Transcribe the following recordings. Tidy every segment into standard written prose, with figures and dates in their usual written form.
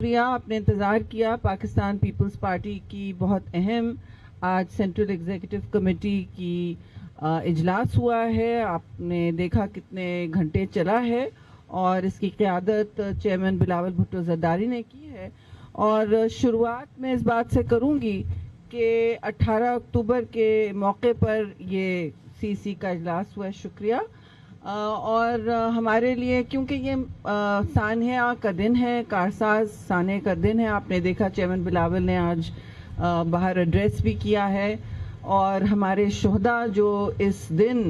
شکریہ، آپ نے انتظار کیا۔ پاکستان پیپلز پارٹی کی بہت اہم آج سینٹرل ایگزیکٹو کمیٹی کی اجلاس ہوا ہے۔ آپ نے دیکھا کتنے گھنٹے چلا ہے اور اس کی قیادت چیئرمین بلاول بھٹو زرداری نے کی ہے۔ اور شروعات میں اس بات سے کروں گی کہ 18 اکتوبر کے موقع پر یہ سی سی کا اجلاس ہوا ہے۔ شکریہ۔ اور ہمارے لیے کیونکہ یہ سانحہ کا دن ہے، کارساز سانحہ کا دن ہے، آپ نے دیکھا چیئرمین بلاول نے آج باہر ایڈریس بھی کیا ہے، اور ہمارے شہداء جو اس دن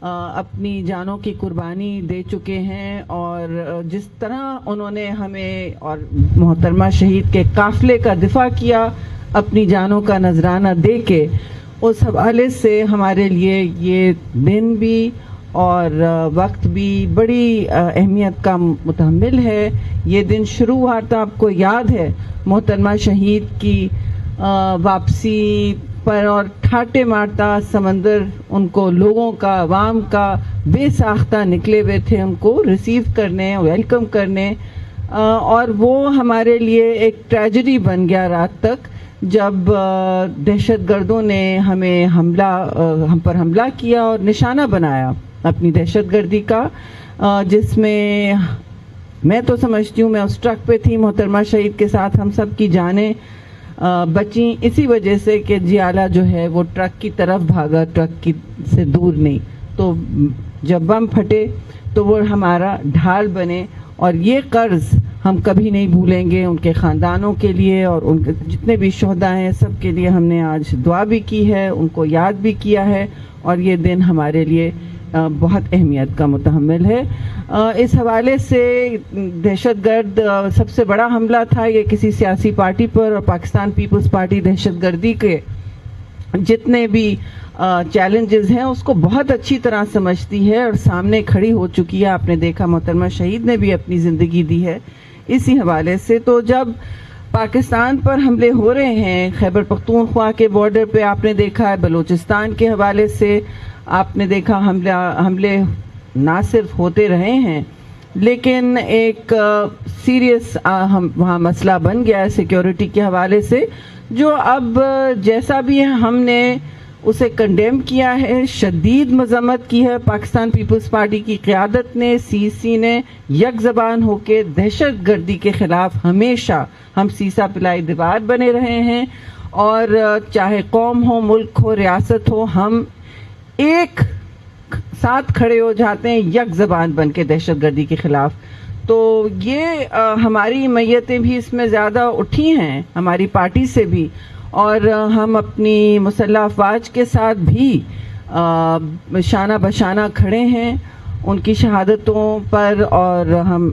اپنی جانوں کی قربانی دے چکے ہیں، اور جس طرح انہوں نے ہمیں اور محترمہ شہید کے قافلے کا دفاع کیا اپنی جانوں کا نذرانہ دے کے، اس حوالے سے ہمارے لیے یہ دن بھی اور وقت بھی بڑی اہمیت کا متحمل ہے۔ یہ دن شروع ہوا تھا، آپ کو یاد ہے، محترمہ شہید کی واپسی پر، اور ٹھاٹے مارتا سمندر ان کو لوگوں کا، عوام کا بے ساختہ نکلے ہوئے تھے ان کو ریسیو کرنے، ویلکم کرنے، اور وہ ہمارے لیے ایک ٹریجڈی بن گیا رات تک جب دہشت گردوں نے ہم پر حملہ کیا اور نشانہ بنایا اپنی دہشت گردی کا، جس میں تو سمجھتی ہوں میں اس ٹرک پہ تھی محترمہ شہید کے ساتھ، ہم سب کی جانیں بچیں اسی وجہ سے کہ جیالہ جو ہے وہ ٹرک کی طرف بھاگا، ٹرک سے دور نہیں، تو جب بم پھٹے تو وہ ہمارا ڈھال بنے، اور یہ قرض ہم کبھی نہیں بھولیں گے ان کے خاندانوں کے لیے، اور ان کے جتنے بھی شہداء ہیں سب کے لیے ہم نے آج دعا بھی کی ہے، ان کو یاد بھی کیا ہے، اور یہ دن ہمارے لیے بہت اہمیت کا متحمل ہے۔ اس حوالے سے دہشت گرد سب سے بڑا حملہ تھا یہ کسی سیاسی پارٹی پر، اور پاکستان پیپلز پارٹی دہشت گردی کے جتنے بھی چیلنجز ہیں اس کو بہت اچھی طرح سمجھتی ہے اور سامنے کھڑی ہو چکی ہے۔ آپ نے دیکھا محترمہ شہید نے بھی اپنی زندگی دی ہے اسی حوالے سے۔ تو جب پاکستان پر حملے ہو رہے ہیں، خیبر پختونخوا کے بارڈر پہ آپ نے دیکھا ہے، بلوچستان کے حوالے سے آپ نے دیکھا حملے نہ صرف ہوتے رہے ہیں، لیکن ایک سیریس وہاں مسئلہ بن گیا ہے سیکیورٹی کے حوالے سے، جو اب جیسا بھی ہے ہم نے اسے کنڈیم کیا ہے، شدید مذمت کی ہے پاکستان پیپلز پارٹی کی قیادت نے، سی سی نے یک زبان ہو کے دہشت گردی کے خلاف ہمیشہ ہم سیسا پلائی دیوار بنے رہے ہیں، اور چاہے قوم ہو، ملک ہو، ریاست ہو، ہم ایک ساتھ کھڑے ہو جاتے ہیں یک زبان بن کے دہشت گردی کے خلاف۔ تو یہ ہماری میتیں بھی اس میں زیادہ اٹھی ہیں ہماری پارٹی سے بھی، اور ہم اپنی مسلح افواج کے ساتھ بھی شانہ بشانہ کھڑے ہیں ان کی شہادتوں پر، اور ہم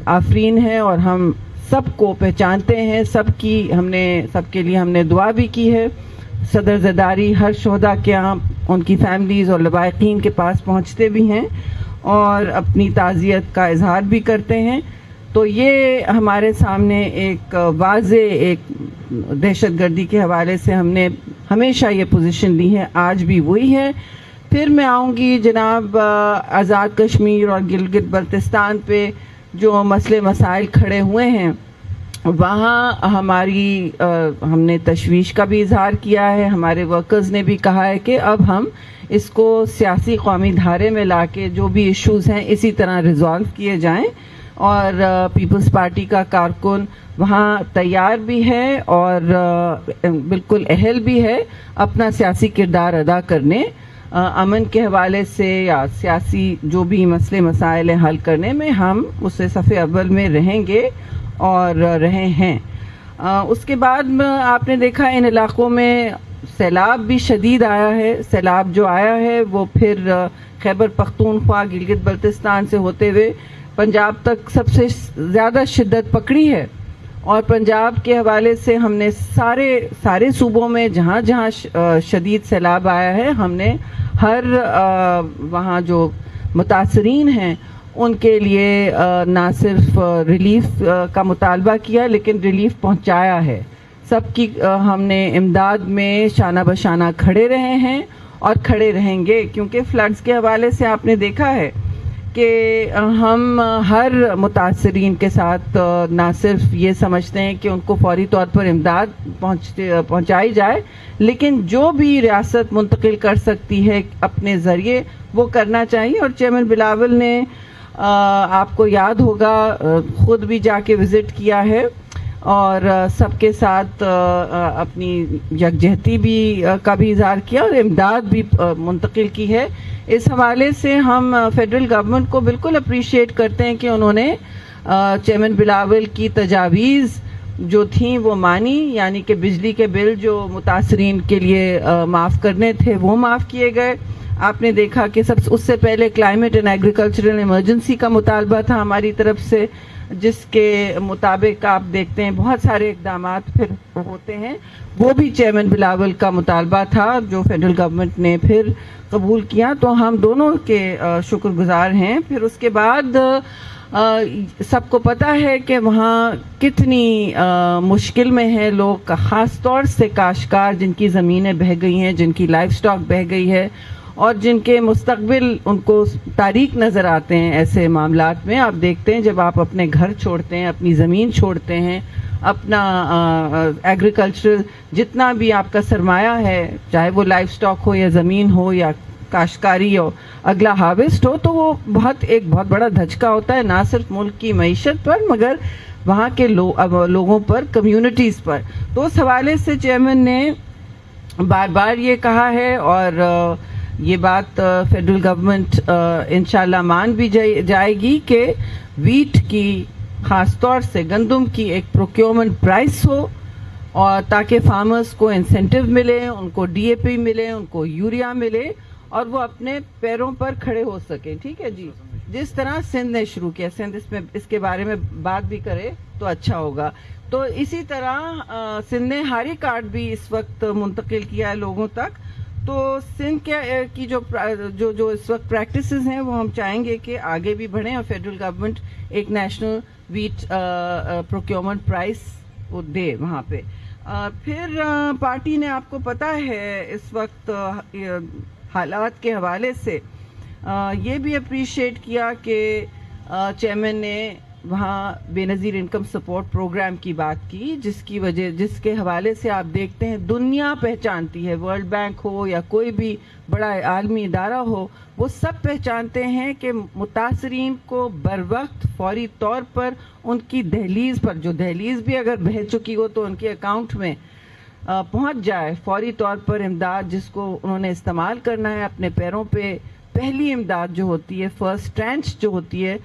آفرین ہیں، اور ہم سب کو پہچانتے ہیں، سب کے لیے ہم نے دعا بھی کی ہے۔ صدر زرداری ہر شہداء کے یہاں ان کی فیملیز اور لواحقین کے پاس پہنچتے بھی ہیں اور اپنی تعزیت کا اظہار بھی کرتے ہیں۔ تو یہ ہمارے سامنے ایک واضح ایک دہشت گردی کے حوالے سے ہم نے ہمیشہ یہ پوزیشن لی ہے، آج بھی وہی ہے۔ پھر میں آؤں گی جناب آزاد کشمیر اور گلگت بلتستان پہ جو مسئلے مسائل کھڑے ہوئے ہیں، وہاں ہم نے تشویش کا بھی اظہار کیا ہے، ہمارے ورکرز نے بھی کہا ہے کہ اب ہم اس کو سیاسی قومی دھارے میں لا کے جو بھی ایشوز ہیں اسی طرح ریزالو کیے جائیں، اور پیپلز پارٹی کا کارکن وہاں تیار بھی ہے اور بالکل اہل بھی ہے اپنا سیاسی کردار ادا کرنے، امن کے حوالے سے یا سیاسی جو بھی مسئلے مسائل حل کرنے میں ہم اسے صف اول میں رہیں گے اور رہے ہیں۔ اس کے بعد آپ نے دیکھا ان علاقوں میں سیلاب بھی شدید آیا ہے، سیلاب جو آیا ہے وہ پھر خیبر پختونخوا گلگت بلتستان سے ہوتے ہوئے پنجاب تک سب سے زیادہ شدت پکڑی ہے، اور پنجاب کے حوالے سے ہم نے سارے صوبوں میں جہاں جہاں شدید سیلاب آیا ہے ہم نے ہر وہاں جو متاثرین ہیں ان کے لیے نہ صرف ریلیف کا مطالبہ کیا لیکن ریلیف پہنچایا ہے، سب کی ہم نے امداد میں شانہ بشانہ کھڑے رہے ہیں اور کھڑے رہیں گے، کیونکہ فلڈز کے حوالے سے آپ نے دیکھا ہے کہ ہم ہر متاثرین کے ساتھ نہ صرف یہ سمجھتے ہیں کہ ان کو فوری طور پر امداد پہنچائی جائے، لیکن جو بھی ریاست منتقل کر سکتی ہے اپنے ذریعے وہ کرنا چاہیے. اور چیئرمین بلاول نے آپ کو یاد ہوگا خود بھی جا کے وزٹ کیا ہے اور سب کے ساتھ اپنی یکجہتی بھی کا بھی اظہار کیا اور امداد بھی منتقل کی ہے. اس حوالے سے ہم فیڈرل گورنمنٹ کو بالکل اپریشیٹ کرتے ہیں کہ انہوں نے چیئرمین بلاول کی تجاویز جو تھیں وہ مانی، یعنی کہ بجلی کے بل جو متاثرین کے لیے معاف کرنے تھے وہ معاف کیے گئے. آپ نے دیکھا کہ اس سے پہلے کلائمیٹ اینڈ ایگریکلچرل ایمرجنسی کا مطالبہ تھا ہماری طرف سے، جس کے مطابق آپ دیکھتے ہیں بہت سارے اقدامات پھر ہوتے ہیں. وہ بھی چیئرمین بلاول کا مطالبہ تھا جو فیڈرل گورنمنٹ نے پھر قبول کیا، تو ہم دونوں کے شکر گزار ہیں. پھر اس کے بعد سب کو پتہ ہے کہ وہاں کتنی مشکل میں ہیں لوگ، خاص طور سے کاشتکار جن کی زمینیں بہہ گئی ہیں، جن کی لائف سٹاک بہہ گئی ہے اور جن کے مستقبل ان کو تاریک نظر آتے ہیں. ایسے معاملات میں آپ دیکھتے ہیں جب آپ اپنے گھر چھوڑتے ہیں، اپنی زمین چھوڑتے ہیں، اپنا ایگریکلچرل جتنا بھی آپ کا سرمایہ ہے، چاہے وہ لائف سٹاک ہو یا زمین ہو یا کاشتکاری ہو، اگلا ہارویسٹ ہو، تو وہ ایک بہت بڑا دھچکا ہوتا ہے نہ صرف ملک کی معیشت پر مگر وہاں کے لوگوں پر، کمیونٹیز پر. تو اس حوالے سے چیئرمین نے بار بار یہ کہا ہے اور یہ بات فیڈرل گورنمنٹ انشاءاللہ مان بھی جائے گی کہ ویٹ کی، خاص طور سے گندم کی ایک پروکیورمنٹ پرائس ہو اور تاکہ فارمرز کو انسینٹیو ملے، ان کو ڈی اے پی ملے، ان کو یوریا ملے اور وہ اپنے پیروں پر کھڑے ہو سکیں. ٹھیک ہے جی، جس طرح سندھ نے شروع کیا، سندھ اس کے بارے میں بات بھی کرے تو اچھا ہوگا. تو اسی طرح سندھ نے ہاری کارڈ بھی اس وقت منتقل کیا ہے لوگوں تک. تو سندھ کی جو اس وقت پریکٹسز ہیں وہ ہم چاہیں گے کہ آگے بھی بڑھیں اور فیڈرل گورنمنٹ ایک نیشنل ویٹ پروکیورمنٹ پرائس وہ دے وہاں پہ. پھر پارٹی نے، آپ کو پتہ ہے اس وقت حالات کے حوالے سے یہ بھی اپریشیٹ کیا کہ چیئرمین نے وہاں بے نظیر انکم سپورٹ پروگرام کی بات کی، جس کے حوالے سے آپ دیکھتے ہیں دنیا پہچانتی ہے، ورلڈ بینک ہو یا کوئی بھی بڑا عالمی ادارہ ہو، وہ سب پہچانتے ہیں کہ متاثرین کو بر وقت فوری طور پر ان کی دہلیز پر، جو دہلیز بھی اگر بہہ چکی ہو تو ان کے اکاؤنٹ میں پہنچ جائے، فوری طور پر امداد جس کو انہوں نے استعمال کرنا ہے اپنے پیروں پہ. پہلی امداد جو ہوتی ہے، فرسٹ ٹرانچ جو ہوتی ہے،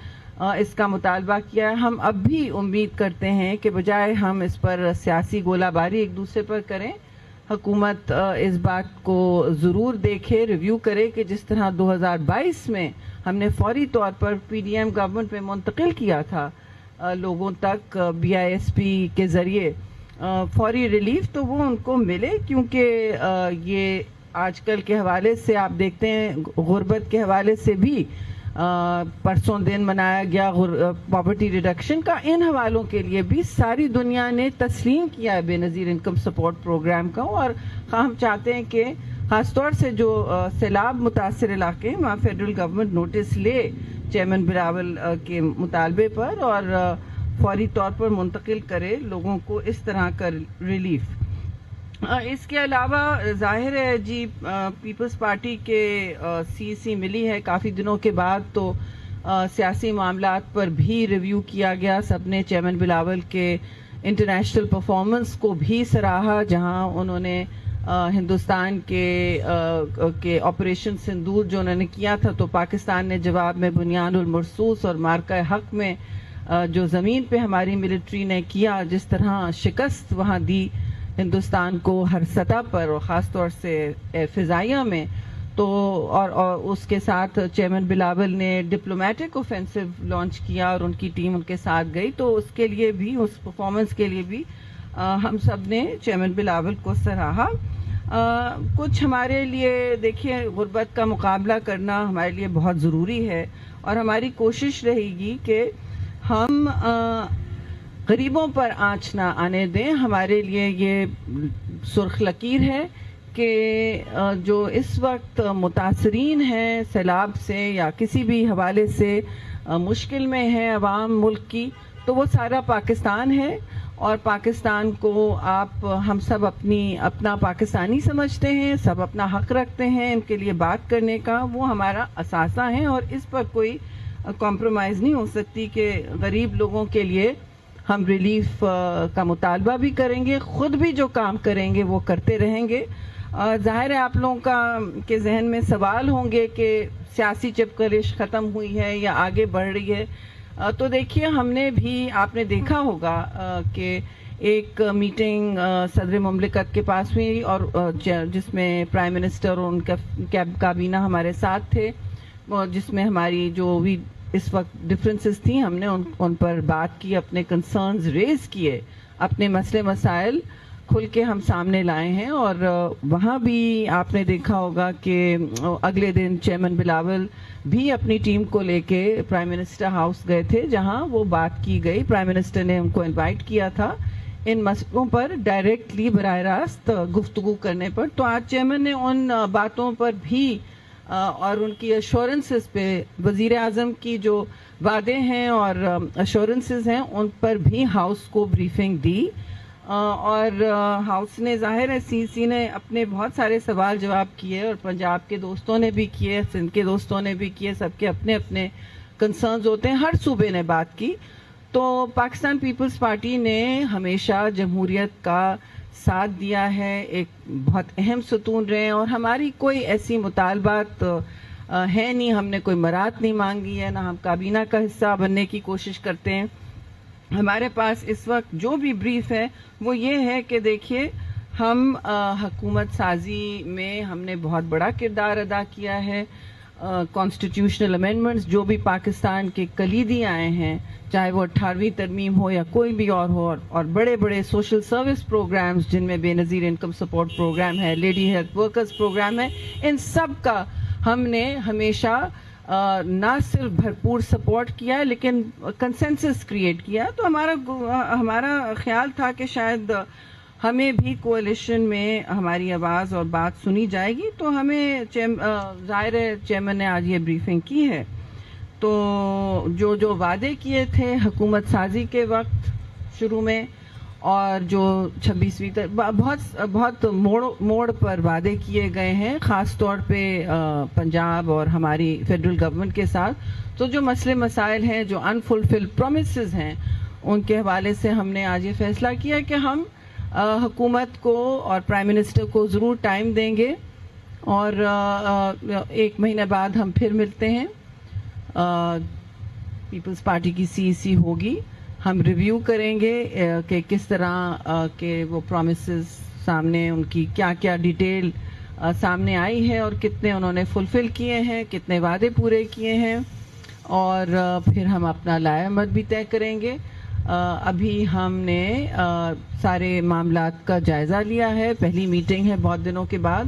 اس کا مطالبہ کیا ہے. ہم اب بھی امید کرتے ہیں کہ بجائے ہم اس پر سیاسی گولہ باری ایک دوسرے پر کریں، حکومت اس بات کو ضرور دیکھے، ریویو کرے کہ جس طرح 2022 میں ہم نے فوری طور پر پی ڈی ایم گورنمنٹ میں منتقل کیا تھا لوگوں تک BISP کے ذریعے فوری ریلیف، تو وہ ان کو ملے. کیونکہ یہ آج کل کے حوالے سے آپ دیکھتے ہیں، غربت کے حوالے سے بھی پرسوں دن منایا گیا پاورٹی ریڈکشن کا. ان حوالوں کے لیے بھی ساری دنیا نے تسلیم کیا ہے بے نظیر انکم سپورٹ پروگرام کا. اور ہم چاہتے ہیں کہ خاص طور سے جو سیلاب متاثر علاقے ہیں وہاں فیڈرل گورنمنٹ نوٹس لے چیئرمین بلاول کے مطالبے پر اور فوری طور پر منتقل کرے لوگوں کو اس طرح کا ریلیف. اس کے علاوہ ظاہر ہے جی پیپلز پارٹی کے CEC ملی ہے کافی دنوں کے بعد، تو سیاسی معاملات پر بھی ریویو کیا گیا. سب نے چیئرمین بلاول کے انٹرنیشنل پرفارمنس کو بھی سراہا، جہاں انہوں نے ہندوستان کے آپریشن سندور جو انہوں نے کیا تھا، تو پاکستان نے جواب میں بنیان المرصوص اور مارکہ حق میں جو زمین پہ ہماری ملٹری نے کیا، جس طرح شکست وہاں دی ہندوستان کو ہر سطح پر اور خاص طور سے فضائیہ میں. تو اور اس کے ساتھ چیئرمین بلاول نے ڈپلومیٹک اوفینسو لانچ کیا اور ان کی ٹیم ان کے ساتھ گئی. تو اس کے لیے بھی، اس پرفارمنس کے لیے بھی ہم سب نے چیئرمین بلاول کو سراہا. کچھ ہمارے لیے دیکھیے غربت کا مقابلہ کرنا ہمارے لیے بہت ضروری ہے اور ہماری کوشش رہے گی کہ ہم غریبوں پر آنچ نہ آنے دیں. ہمارے لیے یہ سرخ لکیر ہے کہ جو اس وقت متاثرین ہیں سیلاب سے یا کسی بھی حوالے سے مشکل میں ہے عوام ملک کی، تو وہ سارا پاکستان ہے، اور پاکستان کو ہم سب اپنا پاکستانی سمجھتے ہیں، سب اپنا حق رکھتے ہیں ان کے لیے بات کرنے کا، وہ ہمارا اثاثہ ہیں، اور اس پر کوئی کمپرومائز نہیں ہو سکتی کہ غریب لوگوں کے لیے ہم ریلیف کا مطالبہ بھی کریں گے، خود بھی جو کام کریں گے وہ کرتے رہیں گے۔ ظاہر ہے آپ لوگوں کے ذہن میں سوال ہوں گے کہ سیاسی چپکلش ختم ہوئی ہے یا آگے بڑھ رہی ہے، تو دیکھیے ہم نے بھی، آپ نے دیکھا ہوگا کہ ایک میٹنگ صدر مملکت کے پاس ہوئی، اور جس میں پرائم منسٹر اور ان کا کابینہ ہمارے ساتھ تھے، جس میں ہماری جو بھی اس وقت ڈفرینسز تھیں ہم نے ان پر بات کی، اپنے کنسرنز ریز کیے، اپنے مسئلے مسائل کھل کے ہم سامنے لائے ہیں۔ اور وہاں بھی آپ نے دیکھا ہوگا کہ اگلے دن چیئرمین بلاول بھی اپنی ٹیم کو لے کے پرائم منسٹر ہاؤس گئے تھے، جہاں وہ بات کی گئی، پرائم منسٹر نے ہم کو انوائٹ کیا تھا ان مسئلوں پر ڈائریکٹلی براہ راست گفتگو کرنے پر۔ تو آج چیئرمین نے ان باتوں پر بھی اور ان کی ایشورنسز پہ، وزیر اعظم کی جو وعدے ہیں اور ایشورنسز ہیں ان پر بھی ہاؤس کو بریفنگ دی، اور ہاؤس نے ظاہر ہے سی سی نے اپنے بہت سارے سوال جواب کیے، اور پنجاب کے دوستوں نے بھی کیے، سندھ کے دوستوں نے بھی کیے، سب کے اپنے اپنے کنسرنز ہوتے ہیں، ہر صوبے نے بات کی۔ تو پاکستان پیپلز پارٹی نے ہمیشہ جمہوریت کا ساتھ دیا ہے، ایک بہت اہم ستون رہے، اور ہماری کوئی ایسی مطالبات ہے نہیں، ہم نے کوئی مراد نہیں مانگی ہے، نہ ہم کابینہ کا حصہ بننے کی کوشش کرتے ہیں۔ ہمارے پاس اس وقت جو بھی بریف ہے وہ یہ ہے کہ دیکھیے ہم حکومت سازی میں ہم نے بہت بڑا کردار ادا کیا ہے، کانسٹیٹیوشنل امینڈمنٹس جو بھی پاکستان کے کلیدی آئے ہیں، چاہے وہ 18ویں ترمیم ہو یا کوئی بھی اور ہو، اور بڑے بڑے سوشل سروس پروگرامز جن میں بے نظیر انکم سپورٹ پروگرام ہے، لیڈی ہیلتھ ورکرز پروگرام ہے، ان سب کا ہم نے ہمیشہ نہ صرف بھرپور سپورٹ کیا ہے لیکن کنسنسس کریٹ کیا۔ تو ہمارا خیال تھا کہ شاید ہمیں بھی کوalition میں ہماری آواز اور بات سنی جائے گی، تو ہمیں ظاہر ہے چیئرمین نے آج یہ بریفنگ کی ہے۔ تو جو وعدے کیے تھے حکومت سازی کے وقت شروع میں، اور جو 26ویں تک بہت موڑ پر وعدے کیے گئے ہیں، خاص طور پہ پنجاب اور ہماری فیڈرل گورنمنٹ کے ساتھ، تو جو مسئلے مسائل ہیں، جو انفلفلڈ پرومسز ہیں، ان کے حوالے سے ہم نے آج یہ فیصلہ کیا کہ ہم حکومت کو اور پرائم منسٹر کو ضرور ٹائم دیں گے، اور 1 مہینے بعد ہم پھر ملتے ہیں، پیپلز پارٹی کی CEC ہوگی، ہم ریویو کریں گے کہ کس طرح کے وہ پرومسز سامنے، ان کی کیا کیا ڈیٹیل سامنے آئی ہے، اور کتنے انہوں نے فلفل کیے ہیں، کتنے وعدے پورے کیے ہیں، اور پھر ہم اپنا لائحہ عمل بھی طے کریں گے۔ ابھی ہم نے سارے معاملات کا جائزہ لیا ہے، پہلی میٹنگ ہے بہت دنوں کے بعد۔